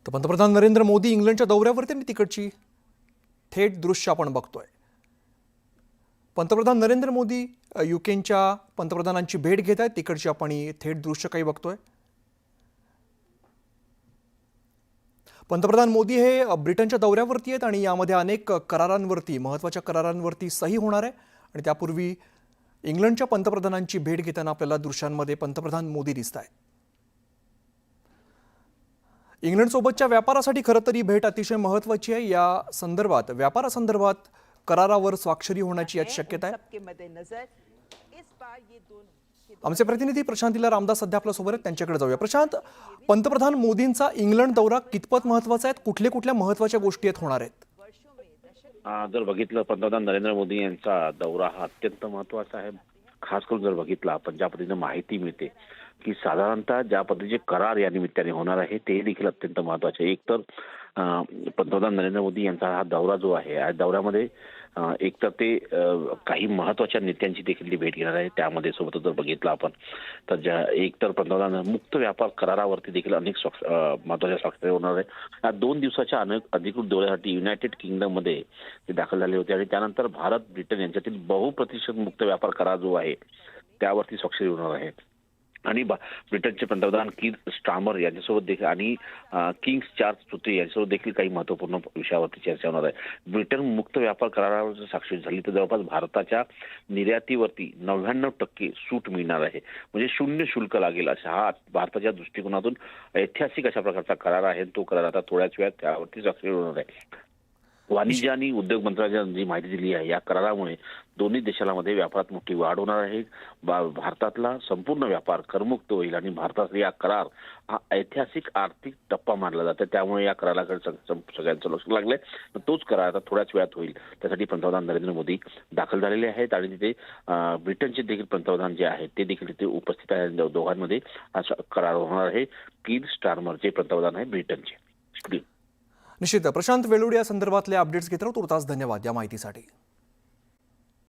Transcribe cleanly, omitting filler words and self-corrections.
तर पंतप्रधान नरेंद्र मोदी इंग्लंडच्या दौऱ्यावरती आणि तिकडची थेट दृश्य आपण बघतोय। पंतप्रधान नरेंद्र मोदी युकेच्या पंतप्रधानांची भेट घेत आहेत, तिकडची आपण थेट दृश्य काही बघतोय। पंतप्रधान मोदी हे ब्रिटनच्या दौऱ्यावरती आहेत आणि यामध्ये अनेक करारांवरती, महत्त्वाच्या करारांवरती सही होणार आहे आणि त्यापूर्वी इंग्लंडच्या पंतप्रधानांची भेट घेताना आपल्याला दृश्यांमध्ये पंतप्रधान मोदी दिसतायत। इंग्लंडसोबतच्या व्यापारासाठी खरं तर ही भेट अतिशय महत्त्वाची आहे। या संदर्भात व्यापारासंदर्भात करारावर स्वाक्षरी होण्याची याची शक्यता आहे। आमचे प्रतिनिधी प्रशांतीला रामदास सध्या आपल्या सोबत आहेत, त्यांच्याकडे जाऊया। प्रशांत, पंतप्रधान मोदींचा इंग्लंड दौरा कितपत महत्त्वाचा आहे? कुठल्या महत्त्वाच्या गोष्टी आहेत होणार आहेत? जर बघितलं पंतप्रधान नरेंद्र मोदी यांचा दौरा हा अत्यंत महत्त्वाचा आहे। खास करून जर बघितलं आपण ज्या पद्धतीने माहिती मिळते की साधारणतः ज्या पद्धतीचे करार या निमित्ताने होणार आहे ते देखील अत्यंत महत्त्वाचे आहे। एक तर पंतप्रधान नरेंद्र मोदी यांचा हा दौरा जो आहे, या दौऱ्यामध्ये एक तर ते काही महत्त्वाच्या नेत्यांची देखील भेट घेणार आहे। त्यामध्ये सोबतच जर बघितलं आपण तर एक तर पंतप्रधान मुक्त व्यापार करारावरती देखील अनेक महत्त्वाच्या स्वाक्षरी होणार आहे। या 2 दिवसाच्या अधिकृत दौऱ्यासाठी युनायटेड किंगडम मध्ये ते दाखल झाले होते आणि त्यानंतर भारत ब्रिटन यांच्यातील बहुप्रतिशत मुक्त व्यापार करार जो आहे त्यावरती स्वाक्षरी होणार आहे आणि ब्रिटनचे पंतप्रधान कीर स्टार्मर यांच्यासोबत देखील आणि किंग्स चार्ल्स तृतीय यांच्यासोबत देखील काही महत्त्वपूर्ण विषयावरती चर्चा होणार आहे। ब्रिटन मुक्त व्यापार करारावर जर स्वाक्षरी झाली तर जवळपास भारताच्या निर्यातीवरती 99% सूट मिळणार आहे, म्हणजे शून्य शुल्क लागेल असा हा भारताच्या दृष्टिकोनातून ऐतिहासिक अशा प्रकारचा करार आहे। तो करार आता थोड्याच वेळात त्यावरती स्वाक्षरी होणार आहे। वाणिज्य आणि उद्योग मंत्रालयाने जी माहिती दिली आहे, या करारामुळे दोन्ही देशांमध्ये व्यापारात मोठी वाढ होणार आहे। भारतातला संपूर्ण व्यापार करमुक्त होईल आणि भारताचा या करार हा ऐतिहासिक आर्थिक टप्पा मानला जातो। त्यामुळे या कराराकडे सगळ्यांचं लक्ष लागलंय। तोच करार आता थोड्याच वेळात होईल, त्यासाठी पंतप्रधान नरेंद्र मोदी दाखल झालेले आहेत आणि तिथे ब्रिटनचे देखील पंतप्रधान जे आहेत ते देखील तिथे उपस्थित आहेत। दोघांमध्ये असा करार होणार आहे। कीर स्टार्मर जे पंतप्रधान आहे ब्रिटनचे। निश्चित प्रशांत वेळोळे या संदर्भातले अपडेट्स घेत राहू। तुर्तास धन्यवाद या माहितीसाठी।